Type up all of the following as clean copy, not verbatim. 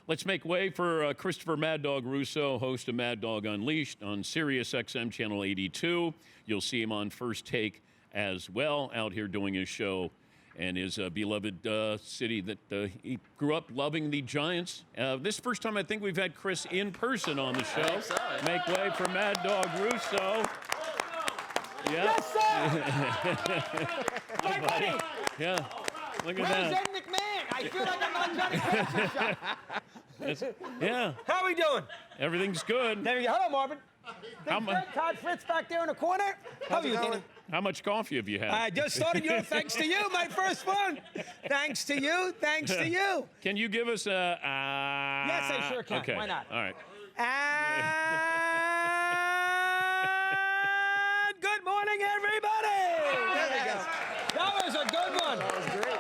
Let's make way for Christopher Mad Dog Russo, host of Mad Dog Unleashed on Sirius XM Channel 82. You'll see him on First Take as well, out here doing his show and his beloved city that he grew up loving, the Giants. This first time I think we've had Chris in person on the show. Make way for Mad Dog Russo. Yeah. Yes, sir! My buddy! Yeah. Look at Where's that. Ed McMahon? I feel like I'm on Johnny Cash's show. Yeah. How are we doing? Everything's good. There we go. Hello, Marvin. How, Big Fred, Todd Fritz back there in the corner. How are you, Danny? how much coffee have you had? I just started your thanks to you, my first one. Thanks to you. Thanks to you. Can you give us a... Yes, I sure can. Okay. Why not? All right. And good morning, everybody. There we go. That was a good one. That was great.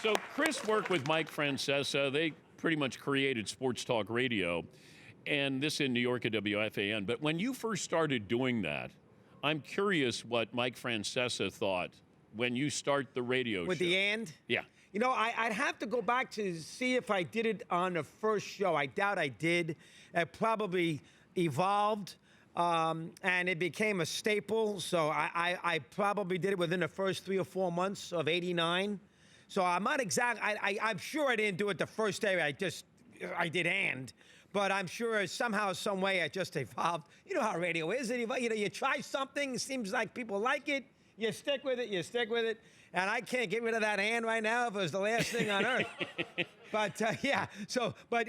So Chris worked with Mike Francesa. They pretty much created Sports Talk Radio, and this in New York at WFAN. But when you first started doing that, I'm curious what Mike Francesa thought when you start the radio With show. the and? Yeah. You know, I'd have to go back to see if I did it on the first show. I doubt I did. It probably evolved, and it became a staple. So I probably did it within the first 3 or 4 months of '89. So I'm not exact. I'm sure I didn't do it the first day. I did and. But I'm sure somehow, some way, it just evolved. You know how radio is. You try something, it seems like people like it. You stick with it, you stick with it. And I can't get rid of that hand right now if it was the last thing on earth. But, yeah. So, but,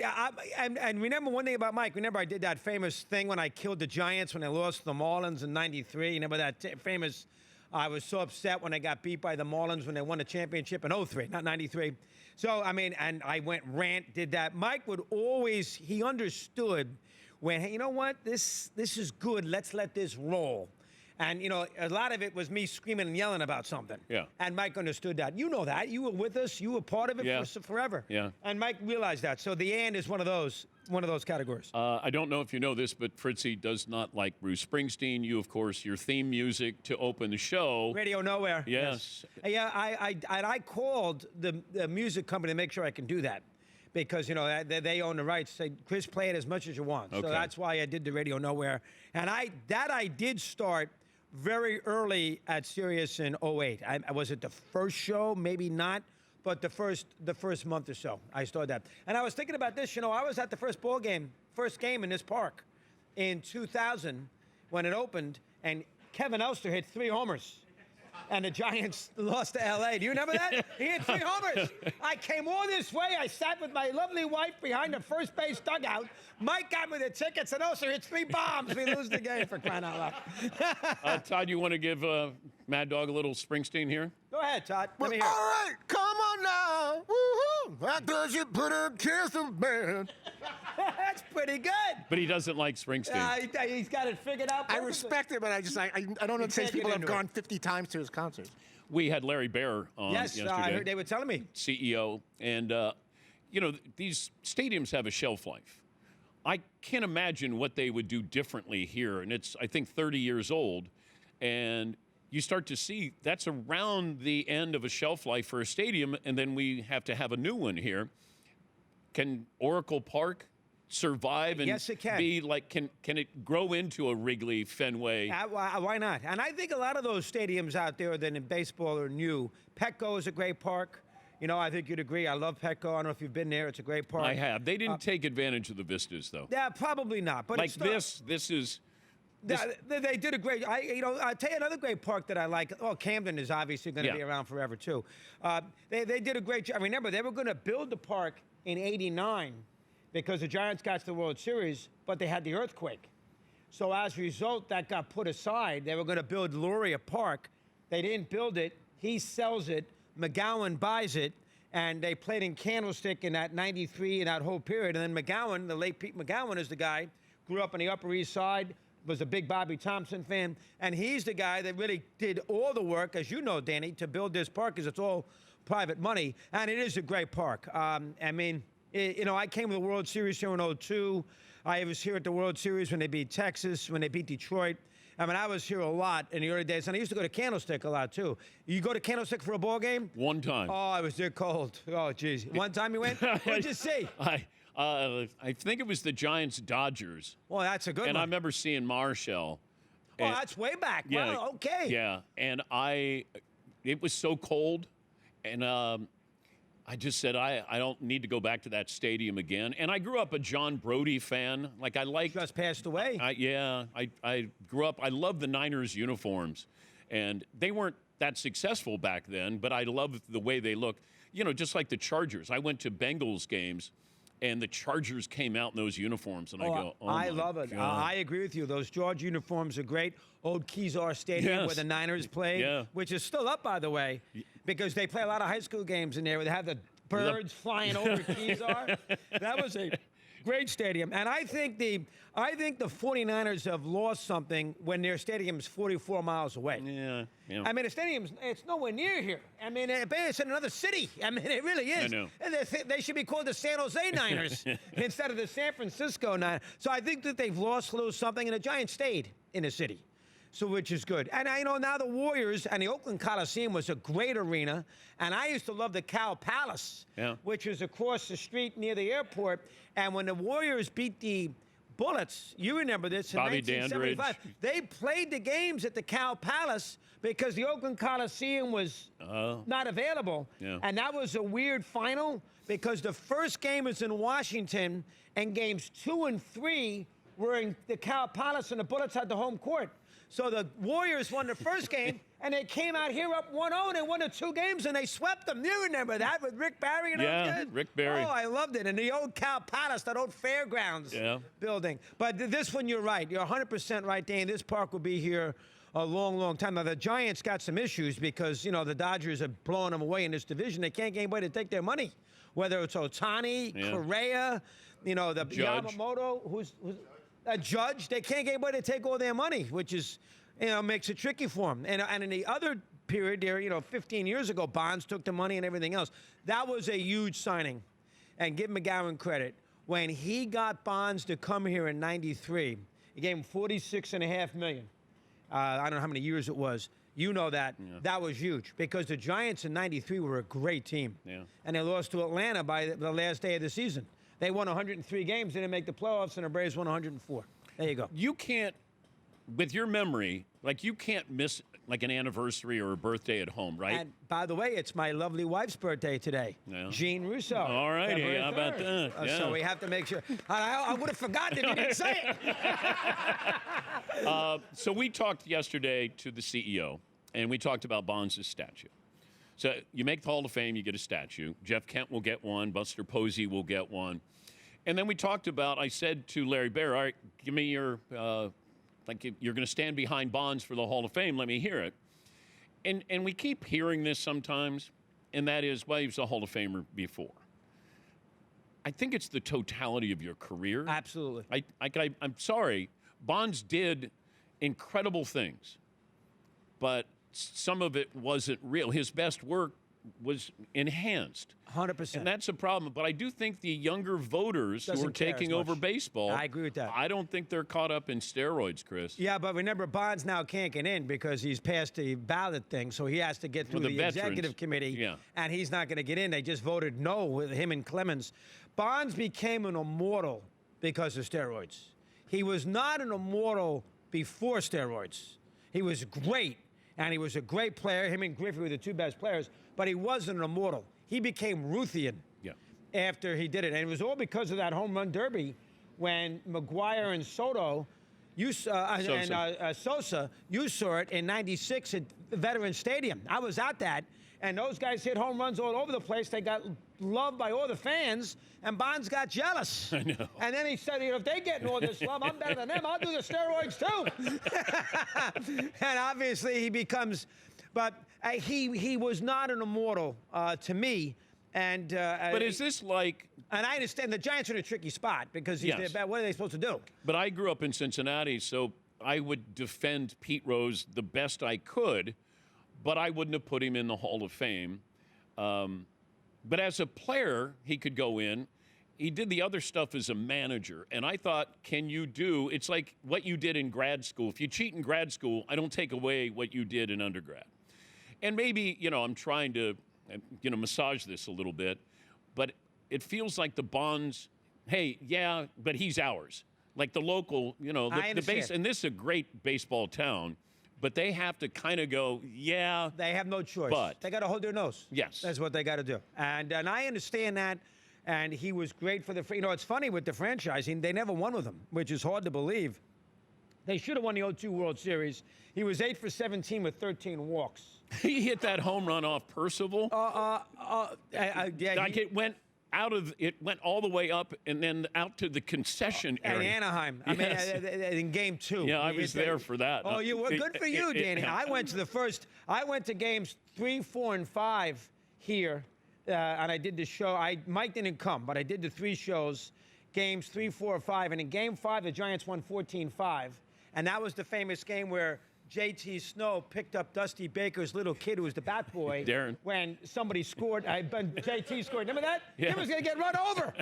and remember one thing about Mike. Remember I did that famous thing when I killed the Giants when they lost to the Marlins in '93. Remember that famous... I was so upset when I got beat by the Marlins when they won the championship in '03, not '93. So, I mean, and I went rant, did that. Mike would always, he understood when, hey, you know what? This is good. Let's let this roll. And, you know, a lot of it was me screaming and yelling about something. Yeah. And Mike understood that. You know that. You were with us. You were part of it Yeah. forever. Yeah. And Mike realized that. So the and is one of those categories. I don't know if you know this, but Fritzy does not like Bruce Springsteen. You, of course, your theme music to open the show. Radio Nowhere. Yes. Yeah, I called the music company to make sure I can do that. Because, you know, they own the rights. Say, Chris, play it as much as you want. Okay. So that's why I did the Radio Nowhere. And I did start very early at Sirius in '08. Was it the first show? Maybe not. But the first month or so, I started that. And I was thinking about this. You know, I was at the first game in this park in 2000 when it opened, and Kevin Elster hit 3 homers. And the Giants lost to L.A. Do you remember that? He hit 3 homers. I came all this way. I sat with my lovely wife behind the first base dugout. Mike got me the tickets, and also hit 3 bombs. We lose the game for crying out loud. Todd, you want to give Mad Dog a little Springsteen here? Go ahead, Todd. Let me hear All it. right, come on now. Woo-hoo. How does you put a kiss on man? That's pretty good. But he doesn't like Springsteen. He's got it figured out. I perfectly. respect it, but I don't understand can't people get have into it. gone 50 times to his concerts. We had Larry Baer on Yes, yesterday. I heard they were telling me. CEO, and you know, these stadiums have a shelf life. I can't imagine what they would do differently here, and it's, I think, 30 years old, and you start to see that's around the end of a shelf life for a stadium, and then we have to have a new one here. Can Oracle Park survive and Yes, it can. be like, can it grow into a Wrigley, Fenway? Why not? And I think a lot of those stadiums out there that in baseball are new. Petco is a great park. You know, I think you'd agree. I love Petco. I don't know if you've been there. It's a great park. I have. They didn't take advantage of the vistas, though. Yeah, probably not. But Like it's still, this is... They did a great. I'll tell you another great park that I like. Oh, Camden is obviously going to be around forever too. They did a great job. Remember, they were going to build the park in '89 because the Giants got to the World Series, but they had the earthquake. So as a result, that got put aside. They were going to build Luria Park. They didn't build it. He sells it. McGowan buys it. And they played in Candlestick in that '93 and that whole period. And then McGowan, the late Pete McGowan, is the guy, grew up on the Upper East Side, was a big Bobby Thompson fan. And he's the guy that really did all the work, as you know, Danny, to build this park because it's all private money. And it is a great park. I mean, you know, I came to the World Series here in '02. I was here at the World Series when they beat Texas, when they beat Detroit. I mean, I was here a lot in the early days, and I used to go to Candlestick a lot, too. You go to Candlestick for a ball game? One time. Oh, I was there cold. Oh, geez. One time you went? What'd you see? I think it was the Giants-Dodgers. Well, that's a good And one. I remember seeing Marshall. Oh, and- that's way back. Yeah. Wow, okay. Yeah, and it was so cold, and I just said, I don't need to go back to that stadium again. And I grew up a John Brody fan. Like, I liked. Just passed away. I grew up, I loved the Niners uniforms. And they weren't that successful back then, but I loved the way they looked. You know, just like the Chargers. I went to Bengals games, and the Chargers came out in those uniforms, and I go, oh, I my love it. God. I agree with you. Those George uniforms are great. Old Kezar Stadium Yes. where the Niners played, which is still up, by the way, because they play a lot of high school games in there. They have the birds flying over Kezar. That was a great stadium. And I think the 49ers have lost something when their stadium's 44 miles away. Yeah. I mean, the stadium's, it's nowhere near here. I mean, it's in another city. I mean, it really is. I know. And they should be called the San Jose Niners instead of the San Francisco Niners. So I think that they've lost a little something, and the Giants stayed in the city, so which is good. And I know now the Warriors and the Oakland Coliseum was a great arena, and I used to love the Cow Palace, which is across the street near the airport. And when the Warriors beat the Bullets, you remember this, in Bobby 1975. Dandridge. They played the games at the Cow Palace because the Oakland Coliseum was not available. Yeah. And that was a weird final because the first game was in Washington and games 2 and 3 were in the Cow Palace and the Bullets had the home court. So the Warriors won the first game, and they came out here up 1-0, and they won the 2 games, and they swept them. You remember that with Rick Barry and those guys? Rick Barry. Oh, I loved it. And the old Cow Palace, that old fairgrounds building. But this one, you're right. You're 100% right, Dane. This park will be here a long, long time. Now, the Giants got some issues because, you know, the Dodgers are blowing them away in this division. They can't get anybody to take their money, whether it's Ohtani, Correa, you know, the Judge. Yamamoto, who's a Judge. They can't get anybody to take all their money, which is, you know, makes it tricky for them. And in the other period there, you know, 15 years ago, Bonds took the money and everything else. That was a huge signing. And give McGowan credit. When he got Bonds to come here in '93, he gave him $46.5 million. I don't know how many years it was. You know that. Yeah. That was huge because the Giants in '93 were a great team. Yeah. And they lost to Atlanta by the last day of the season. They won 103 games, they didn't make the playoffs, and the Braves won 104. There you go. You can't, with your memory, like you can't miss like an anniversary or a birthday at home, right? And by the way, it's my lovely wife's birthday today, Jean Russo. All righty, how about that? So we have to make sure. I would have forgotten if you didn't say it. So we talked yesterday to the CEO, and we talked about Bonds' statue. So you make the Hall of Fame, you get a statue. Jeff Kent will get one. Buster Posey will get one. And then we talked about, I said to Larry Baer, all right, give me your, like you're going to stand behind Bonds for the Hall of Fame. Let me hear it. And we keep hearing this sometimes, and that is, well, he was a Hall of Famer before. I think it's the totality of your career. Absolutely. I'm sorry. Bonds did incredible things, but some of it wasn't real. His best work was enhanced. 100%. And that's a problem. But I do think the younger voters who are taking over baseball, I agree with that. I don't think they're caught up in steroids, Chris. Yeah, but remember, Bonds now can't get in because he's passed the ballot thing, so he has to get through the executive committee, and he's not going to get in. They just voted no with him and Clemens. Bonds became an immortal because of steroids. He was not an immortal before steroids. He was great. And he was a great player. Him and Griffey were the 2 best players. But he wasn't an immortal. He became Ruthian after he did it. And it was all because of that home run derby when McGuire and Sosa, you saw it in '96 at Veterans Stadium. I was at that. And those guys hit home runs all over the place. They got loved by all the fans, and Bonds got jealous. I know. And then he said, you know, if they're getting all this love, I'm better than them. I'll do the steroids too. And obviously he becomes, but he was not an immortal to me. And but is this like? And I understand the Giants are in a tricky spot because he's there. What are they supposed to do? But I grew up in Cincinnati, so I would defend Pete Rose the best I could. But I wouldn't have put him in the Hall of Fame. But as a player, he could go in. He did the other stuff as a manager. And I thought, can you do, it's like what you did in grad school. If you cheat in grad school, I don't take away what you did in undergrad. And maybe, you know, I'm trying to, you know, massage this a little bit. But it feels like the Bonds hey, yeah, but he's ours. Like the local, I the understand. base, and this is a great baseball town, but they have to kind of go, yeah. They have no choice. But- they got to hold their nose. Yes. That's what they got to do. And I understand that. And he was great for the. It's funny with the franchising, they never won with him, which is hard to believe. They should have won the 0-2 World Series. He was 8 for 17 with 13 walks. He hit that home run off Percival. Yeah, Like it went all the way up and then out to the concession in area. Anaheim. Yes. I mean, in Game 2. Yeah, I He was hit that- there for that. Oh, you were good for you, Danny. I went to games 3, 4, and 5 here, and I did the show. Mike didn't come, but I did the 3 shows, games 3, 4, 5, and in Game 5, the Giants won 14-5, and that was the famous game where J.T. Snow picked up Dusty Baker's little kid, who was the bat boy. Darren. When somebody scored, J.T. scored. Remember that? Yeah. He was going to get run over.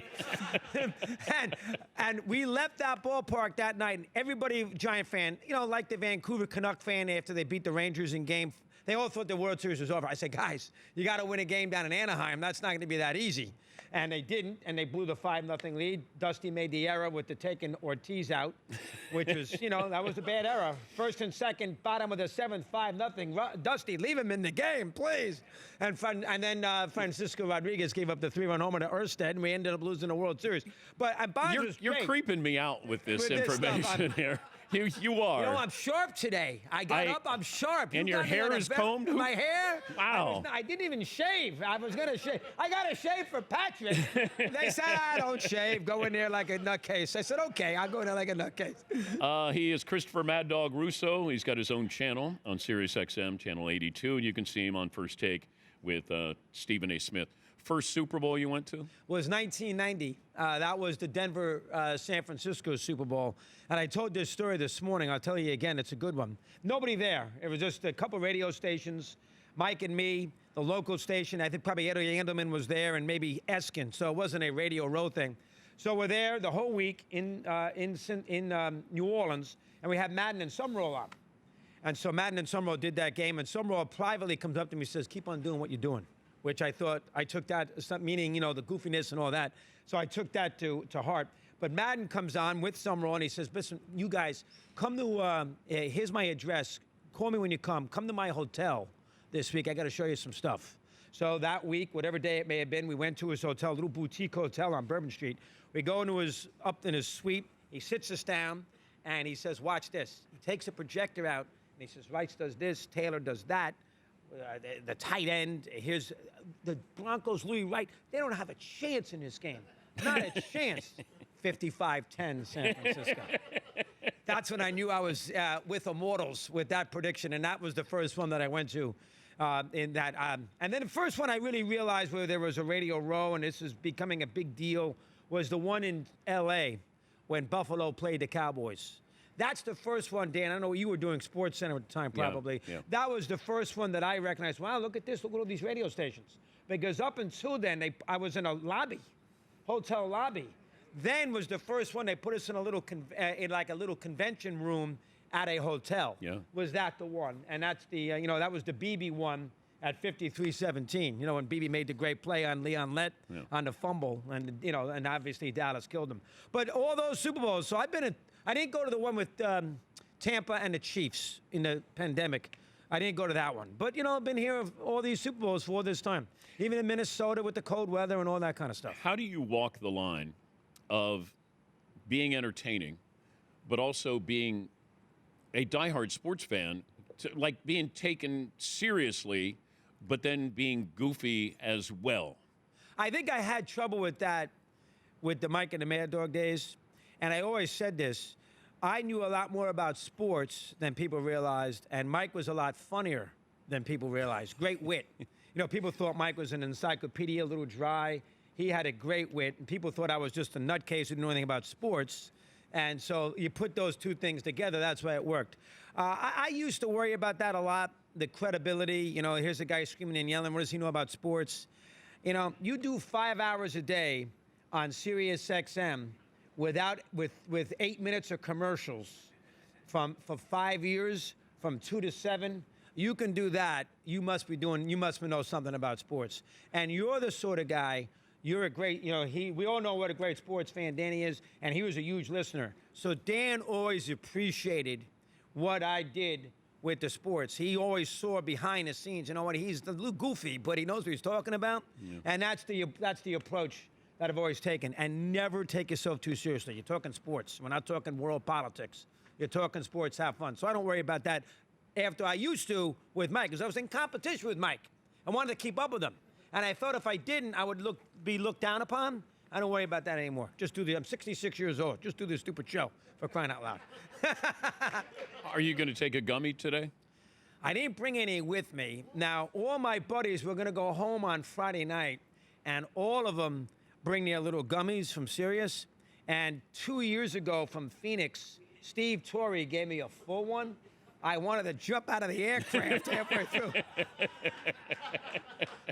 and we left that ballpark that night, and everybody, Giant fan, like the Vancouver Canuck fan after they beat the Rangers in game, they all thought the World Series was over. I said, guys, you got to win a game down in Anaheim. That's not going to be that easy. And they didn't, and they blew the 5-0 lead. Dusty made the error with the taking Ortiz out, which was, that was a bad error. First and second, bottom of the 7th, 5-0. Dusty, leave him in the game, please. And then Francisco Rodriguez gave up the 3-run homer to Erstad, and we ended up losing the World Series. But Bonds was You're great. creeping me out with this With this stuff, information here. You are. I'm sharp today. I got up, I'm sharp. And You your got me hair on a is ve- combed? My hair? Wow. I didn't even shave. I was going to shave. I got to shave for Patrick. They said, I don't shave. Go in there like a nutcase. I said, okay, I'll go in there like a nutcase. He is Christopher Mad Dog Russo. He's got his own channel on Sirius XM, channel 82, and you can see him on First Take with Stephen A. Smith. First Super Bowl you went to? Was 1990. That was the Denver San Francisco Super Bowl. And I told this story this morning. I'll tell you again. It's a good one. Nobody there. It was just a couple radio stations, Mike and me, the local station. I think probably Eddie Andelman was there and maybe Eskin. So it wasn't a Radio Row thing. So we're there the whole week in New Orleans, and we had Madden and Summerall on. And so Madden and Summerall did that game, and Summerall privately comes up to me and says, keep on doing what you're doing, which I took that, meaning, the goofiness and all that. So I took that to heart. But Madden comes on with Summerall, and he says, listen, you guys, come to, here's my address. Call me when you come. Come to my hotel this week. I got to show you some stuff. So that week, whatever day it may have been, we went to his hotel, a little boutique hotel on Bourbon Street. We go up in his suite. He sits us down, and he says, watch this. He takes a projector out, and he says, Rice does this, Taylor does that. The tight end, here's the Broncos, Louis Wright. They don't have a chance in this game. Not a chance. 55-10 San Francisco. That's when I knew I was with Immortals with that prediction, and that was the first one that I went to in that. And then the first one I really realized where there was a Radio Row, and this is becoming a big deal, was the one in L.A. when Buffalo played the Cowboys. That's the first one, Dan. I know you were doing Sports Center at the time, probably. Yeah. That was the first one that I recognized. Wow, look at this. Look at all these radio stations. Because up until then, I was in a lobby, hotel lobby. Then was the first one they put us in a little, in like a little convention room at a hotel. Yeah. Was that the one? And that's the, that was the BB one at 53-17. When BB made the great play on Leon Lett on the fumble, and and obviously Dallas killed him. But all those Super Bowls. So I didn't go to the one with Tampa and the Chiefs in the pandemic. I didn't go to that one. But, I've been here all these Super Bowls for this time. Even in Minnesota with the cold weather and all that kind of stuff. How do you walk the line of being entertaining, but also being a diehard sports fan, like being taken seriously, but then being goofy as well? I think I had trouble with that with the Mike and the Mad Dog days. And I always said this. I knew a lot more about sports than people realized, and Mike was a lot funnier than people realized. Great wit. People thought Mike was an encyclopedia, a little dry. He had a great wit, and people thought I was just a nutcase who didn't know anything about sports. And so you put those two things together, that's why it worked. I used to worry about that a lot, the credibility. Here's a guy screaming and yelling. What does he know about sports? You do 5 hours a day on Sirius XM with 8 minutes of commercials for 5 years, from 2 to 7. You can do that. You must know something about sports. And you're the sort of guy, you're a great, we all know what a great sports fan Danny is, and he was a huge listener. So Dan always appreciated what I did with the sports. He always saw behind the scenes. You know what? He's a little goofy, but he knows what he's talking about. Yeah. And that's the approach that I've always taken. And never take yourself too seriously. You're talking sports. We're not talking world politics. You're talking sports, have fun. So I don't worry about that after I used to with Mike, because I was in competition with Mike. I wanted to keep up with him. And I thought if I didn't, I would be looked down upon. I don't worry about that anymore. I'm 66 years old. Just do this stupid show, for crying out loud. Are you going to take a gummy today? I didn't bring any with me. Now, all my buddies were going to go home on Friday night, and all of them bring their little gummies from Sirius. And 2 years ago from Phoenix, Steve Torrey gave me a full one. I wanted to jump out of the aircraft halfway through.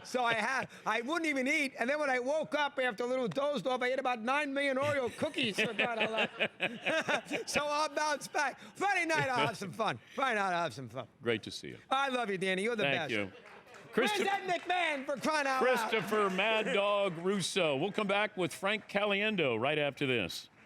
So I wouldn't even eat. And then when I woke up after a little dozed off, I ate about 9 million Oreo cookies. So I'll bounce back. Friday night, I'll have some fun. Friday night, I'll have some fun. Great to see you. I love you, Danny. You're the best. Thank you. Where's Ed McMahon for crying out loud? Christopher Mad Dog Russo. We'll come back with Frank Caliendo right after this.